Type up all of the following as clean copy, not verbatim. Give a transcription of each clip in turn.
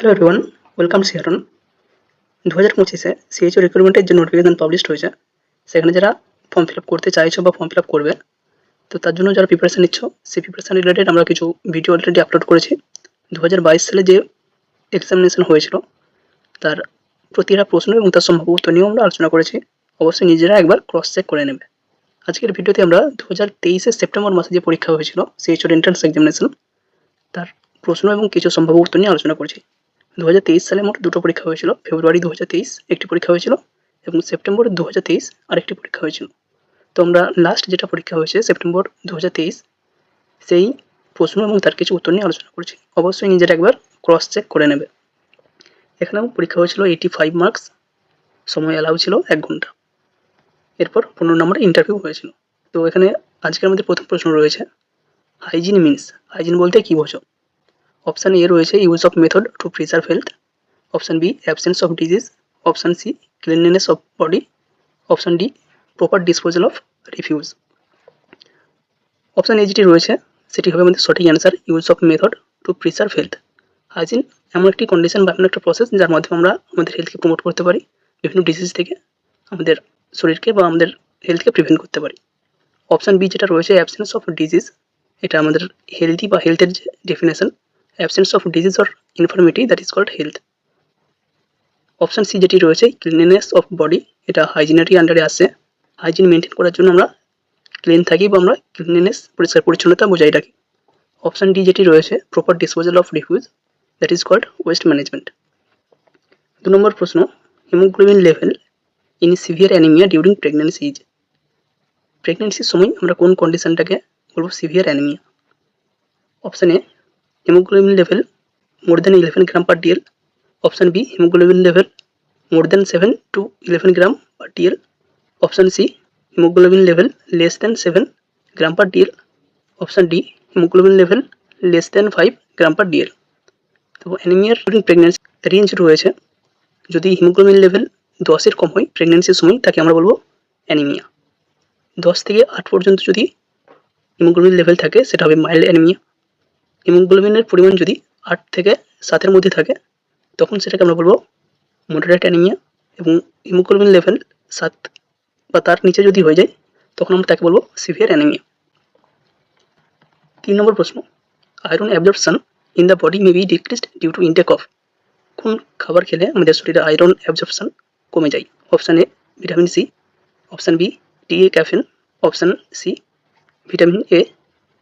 Hello everyone, welcome শিয়ারন। 2025-এ CHO রিক্রুটমেন্টের যে নোটিফিকেশন পাবলিশড হয়েছে, সেখানে যারা ফর্ম ফিল আপ করতে চাইছো বা ফর্ম ফিল আপ করবে, তো তার জন্য যারা প্রিপারেশন নিচ্ছ, সেই প্রিপারেশন রিলেটেড আমরা কিছু ভিডিও অলরেডি আপলোড করেছি। 2022 সালে যে এক্সামিনেশন হয়েছিল তার প্রতিটা প্রশ্ন এবং তার সম্ভাব্য উত্তর নিয়েও আমরা আলোচনা করেছি। অবশ্যই নিজেরা একবার ক্রস চেক করে নেবে। আজকের ভিডিওতে আমরা 2023-এর সেপ্টেম্বর মাসে যে পরীক্ষা হয়েছিল সিএইচওর এন্ট্রান্স এক্সামিনেশন, তার প্রশ্ন এবং কিছু সম্ভাব্য উত্তর নিয়ে আলোচনা করেছি। 2023 সালে মোট দুটো পরীক্ষা হয়েছিল। ফেব্রুয়ারি 2023 একটি পরীক্ষা হয়েছিল এবং সেপ্টেম্বর 2023 আরেকটি পরীক্ষা হয়েছিল। তো আমরা লাস্ট যেটা পরীক্ষা হয়েছে সেপ্টেম্বর 2023, সেই প্রশ্ন এবং তার কিছু উত্তর নিয়ে আলোচনা করেছি। অবশ্যই নিজেরা একবার ক্রস চেক করে নেবে। এখানেও পরীক্ষা হয়েছিল 85 মার্কস, সময় অ্যালাউ ছিল 1 ঘন্টা। এরপর 15 নম্বরে ইন্টারভিউ হয়েছিল। তো এখানে আজকের আমাদের প্রথম প্রশ্ন রয়েছে, হাইজিন মিনস, হাইজিন বলতে কী বোঝো? অপশান এ রয়েছে use of method to preserve health, option B absence of disease, option C cleanliness of body, option D proper disposal of refuse. Option A যেটি রয়েছে সেটি হবে আমাদের সঠিক answer, use of method to preserve health. Hygiene এমন একটি condition বা এমন একটা প্রসেস যার মাধ্যমে আমরা আমাদের হেলথকে প্রমোট করতে পারি, বিভিন্ন ডিজিজ থেকে আমাদের শরীরকে বা আমাদের হেলথকে প্রিভেন্ট করতে পারি। অপশান বি যেটা রয়েছে অ্যাবসেন্স অফ ডিজিজ, এটা আমাদের হেলদি বা হেলথের যে definition, absence of disease or infirmity that is called health. Option C যেটি রয়েছে ক্লিনলিনেস অফ বডি, এটা হাইজিনেরই আন্ডারে আসে। হাইজিন মেনটেন করার জন্য আমরা ক্লিন থাকি বা আমরা ক্লিনলিনেস পরিষ্কার পরিচ্ছন্নতা বোঝাই রাখি। অপশান ডি যেটি রয়েছে proper disposal of refuse, that is called waste management. 2 number প্রশ্ন, haemoglobin level in severe anaemia during pregnancy is. প্রেগনেন্সির সময় আমরা কোন কন্ডিশনটাকে বলবো severe anaemia? Option A hemoglobin level more than 11 gram per dl, option B hemoglobin level more than 7 to 11 gram per dl, option C hemoglobin level less than 7 gram per dl, option D hemoglobin level less than 5 gram per dl। তো অ্যানিমিয়ার during pregnancy range রয়েছে, যদি haemoglobin level 10-এর কম হয় প্রেগনেন্সির সময় তাকে আমরা বলবো anaemia. 10 থেকে 8 পর্যন্ত যদি হিমোগ্লোবিন লেভেল থাকে সেটা হবে মাইল্ড অ্যানিমিয়া। হিমোগ্লোবিনের পরিমাণ যদি 8 থেকে 7-এর মধ্যে থাকে তখন সেটাকে আমরা বলবো মডারেট অ্যানিমিয়া, এবং হিমোগ্লোবিন লেভেল 7 বা তার নিচে যদি হয়ে যায় তখন আমরা তাকে বলবো সিভিয়ার অ্যানিমিয়া। 3 নম্বর প্রশ্ন, iron absorption in the body may be decreased due to intake of. কোন খাবার খেলে আমাদের শরীরে আয়রন অ্যাবজর্পশন কমে যায়? Option A vitamin C, option B tea a caffeine, option C vitamin A,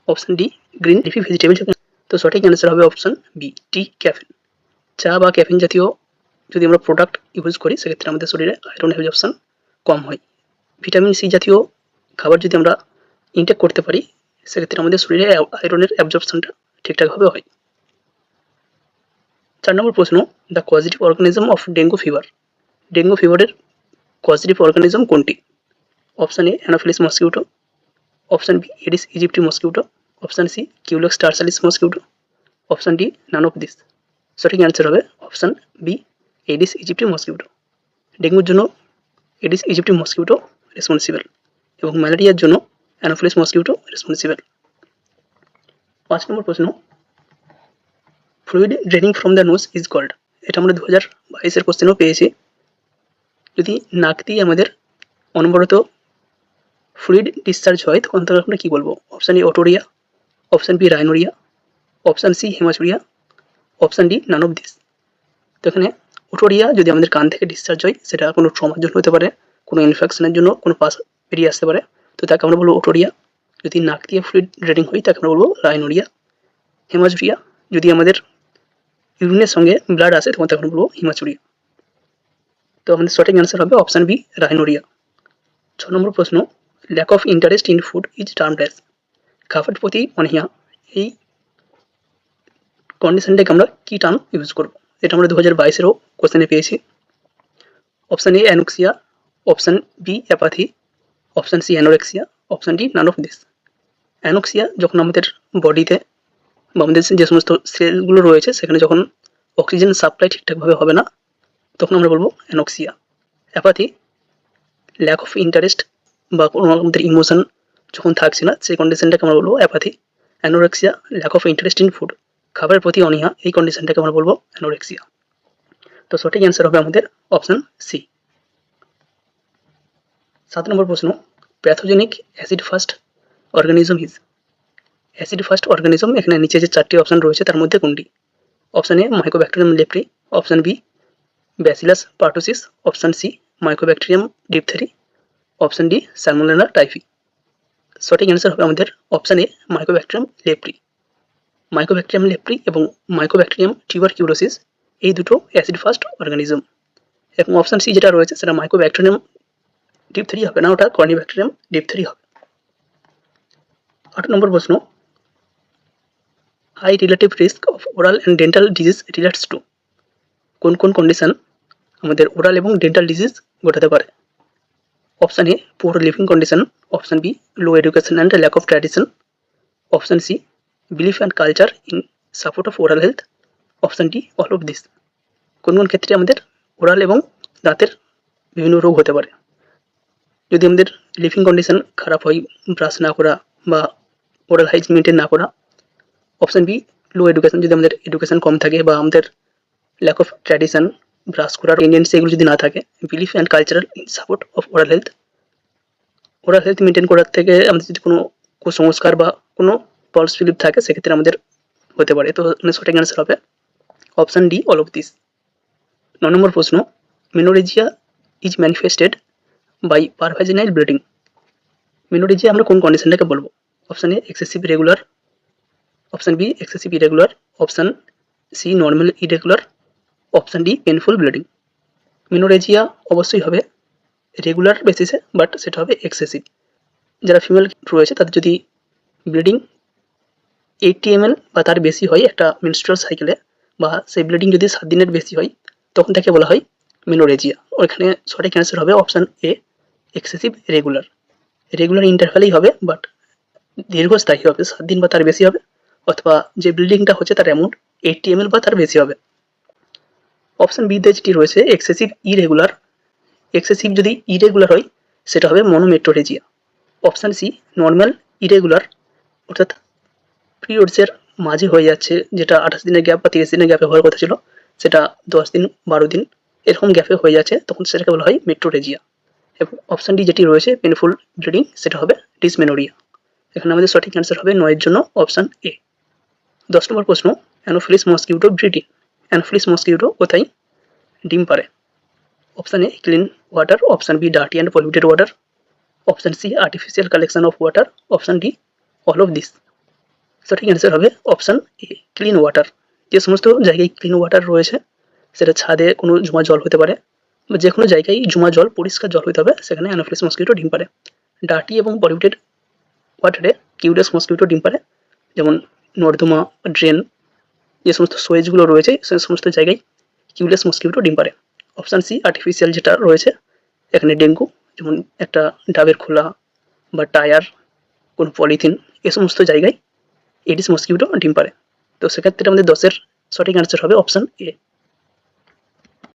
option D green leafy vegetable. তো সঠিক answer হবে অপশান বি টি ক্যাফিন। চা বা ক্যাফিন জাতীয় যদি আমরা প্রোডাক্ট ইউজ করি সেক্ষেত্রে আমাদের শরীরে আয়রন অ্যাবজর্পশন কম হয়। ভিটামিন সি জাতীয় খাবার যদি আমরা ইনটেক করতে পারি সেক্ষেত্রে আমাদের শরীরে আয়রনের অ্যাবজর্পশনটা ঠিকঠাকভাবে হয়। 4 নম্বর প্রশ্ন, the causative organism of dengue fever. Dengue ফিভারের কজেটিভ অর্গানিজম কোনটি? Option A anopheles mosquito, option B aedes aegypti mosquito, option C culex tarsalis mosquito, option D none of this. সঠিক অ্যান্সার হবে option B aedes aegypti mosquito. ডেঙ্গুর জন্য Aedes aegypti mosquito responsible এবং ম্যালেরিয়ার জন্য Anopheles mosquito responsible. 5 number প্রশ্ন, fluid draining from the nose is called. এটা আমরা 2022-এর কোশ্চেনও পেয়েছি। যদি নাক দিয়ে আমাদের অনবরত ফ্লুইড ডিসচার্জ হয় তখন তাকে আমরা কী বলবো? Option A otorrhea, option B rhinorrhea, option C hematuria, option D none of this. তো এখানে ওটোরিয়া যদি আমাদের কান থেকে ডিসচার্জ হয় সেটা কোনো ট্রমার জন্য হতে পারে, কোনো ইনফেকশনের জন্য কোনো পাস বেরিয়ে আসতে পারে, তো তাকে আমরা বলবো ওটোরিয়া। যদি নাক দিয়ে ফ্লুইড ড্রেনিং হয় তাকে আমরা বলবো রাইনোরিয়া। হেমাচুরিয়া যদি আমাদের ইউরিনের সঙ্গে ব্লাড আসে তখন তাকে আমরা বলবো হিমাচুরিয়া। তো আমাদের সঠিক অ্যান্সার হবে অপশান বি রাইনোরিয়া। 6 নম্বর প্রশ্ন, lack of interest in food is termed as. খাবারের প্রতি অনীহা, এই কন্ডিশনটাকে আমরা কী টার্ম ইউজ করবো? এটা আমরা 2022-এরও কোশ্চেনে পেয়েছি। Option A anoxia, option B apathy, option C anorexia, option D none of this. Anoxia যখন আমাদের বডিতে বা আমাদের যে সমস্ত সেলগুলো রয়েছে সেখানে যখন অক্সিজেন সাপ্লাই ঠিকঠাকভাবে হবে না তখন আমরা বলবো anoxia. Apathy lack of interest বা কোনো আমাদের ইমোশন যখন থাকছে না সেই কন্ডিশনটাকে আমরা বলবো apathy. Anorexia lack of interest in food. খাবারের প্রতি অনীহা, এই কন্ডিশনটাকে আমরা বলবো অ্যানোরেক্সিয়া। তো সঠিক অ্যান্সার হবে আমাদের অপশন সি। 7 নম্বর প্রশ্ন, pathogenic acid fast organism is. Acid fast organism, এখানে নিচে যে 4টি অপশন রয়েছে তার মধ্যে কোনটি? Option A mycobacterium leprae, option B bacillus pertussis, option C mycobacterium diphtheriae, option D salmonella typhi. সঠিক অ্যান্সার হবে আমাদের option A mycobacterium leprae. Mycobacterium leprae এবং মাইকোব্যাকটেরিয়াম টিউবারকিউলোসিস এই দুটো অ্যাসিড ফার্স্ট অর্গানিজম। এবং অপশন সি যেটা রয়েছে সেটা মাইকোব্যাকটেরিয়াম ডিপথেরি হবে না, ওটা কর্নিব্যাকটেরিয়াম ডিপথেরি হবে। 8 নম্বর প্রশ্ন, high relative risk of oral and dental disease relates to. কোন কোন কন্ডিশন আমাদের ওরাল এবং ডেন্টাল ডিজিজ ঘটাতে পারে? Option A poor living condition, option B low education and lack of tradition, option C belief and culture in support of oral health, option D all of this. কোন কোন ক্ষেত্রে আমাদের oral এবং দাঁতের বিভিন্ন রোগ হতে পারে? যদি আমাদের লিভিং কন্ডিশন খারাপ হয়, ব্রাশ না করা বা ওরাল হাইজিন মেনটেন না করা, অপশন বি লো এডুকেশন, যদি আমাদের এডুকেশন কম থাকে বা আমাদের ল্যাক অফ ট্র্যাডিশন, ব্রাশ করার টেন্ডেন্সি এগুলো যদি না থাকে, belief and cultural in support of oral health. Oral health maintain করার থেকে আমাদের যদি কোনো কুসংস্কার বা কোনো ফলস বিলিফ থাকে সেক্ষেত্রে আমাদের হতে পারে। তো সঠিক অ্যান্সার হবে option D all of this. 9 নম্বর প্রশ্ন, menorrhagia is manifested by per vaginal bleeding. Menorrhagia আমরা কোন কন্ডিশনটাকে বলবো? Option A excessive regular, option B excessive irregular, option C normal irregular, option D painful bleeding. Menorrhagia অবশ্যই হবে রেগুলার বেসিসে, বাট সেটা হবে এক্সেসিভ। যারা ফিমেল রয়েছে তাদের যদি ব্লিডিং 80 ml বা তার বেশি হয় একটা মেনস্ট্রুয়াল সাইকেলে, বা সেই ব্লিডিং যদি 7 দিনের বেশি হয়, তখন তাকে বলা হয় মেনোরেজিয়া। ওইখানে সঠিক অ্যান্সার হবে option A excessive regular. Regular ইন্টারভ্যালেই হবে, বাট দীর্ঘস্থায়ী হবে, 7 দিন বা তার বেশি হবে, অথবা যে ব্লিডিংটা হচ্ছে তার অ্যামাউন্ট 80 ml বা তার বেশি হবে। অপশন বি তে যেটি রয়েছে এক্সেসিভ ইরেগুলার, এক্সেসিভ যদি ইরেগুলার হয় সেটা হবে মনোমেট্রোরেজিয়া। অপশন সি নর্মাল ইরেগুলার, অর্থাৎ পিরিয়ডসের মাঝে হয়ে যাচ্ছে, যেটা 28 দিনের গ্যাপ বা 30 দিনের গ্যাপে হওয়ার কথা ছিল সেটা 10 দিন 12 দিন এরকম গ্যাপে হয়ে যাচ্ছে, তখন সেটাকে বলা হয় মেট্রোরেজিয়া। এবং অপশন ডি যেটি রয়েছে পেনফুল ব্লিডিং, সেটা হবে ডিসমেনোরিয়া। এখানে আমাদের সঠিক অ্যান্সার হবে 9 এর জন্য অপশন এ। 10 নম্বর প্রশ্ন, anopheles mosquito breeding. Anopheles mosquito কোথায় ডিম পারে? Option A clean water, option B dirty and polluted water, option C artificial collection of water, option D all of this. সঠিক অ্যান্সার হবে option A clean water. যে সমস্ত জায়গায় clean water রয়েছে, সেটা ছাদে কোনো জমা জল হতে পারে বা যে কোনো জায়গায় জমা জল পরিষ্কার জল হতে হবে, সেখানে অ্যানোফিলিস মসকিউটো ডিম পারে। ডার্টি এবং পলিউটেড ওয়াটারে কিউলেস মসকিউটো ডিম পারে, যেমন নর্দমা, ড্রেন, যে সমস্ত সোয়েজগুলো রয়েছে সে সমস্ত জায়গায় কিউলেস মসকিউটো ডিম পারে। অপশন সি আর্টিফিশিয়াল যেটা রয়েছে, এখানে ডেঙ্গু, যেমন একটা ডাবের খোলা বা টায়ার, কোনো পলিথিন, এ সমস্ত জায়গায় এডিস মসকিউটো ডিম পারে। তো সেক্ষেত্রে আমাদের 10-এর সঠিক অ্যান্সার হবে অপশন এ।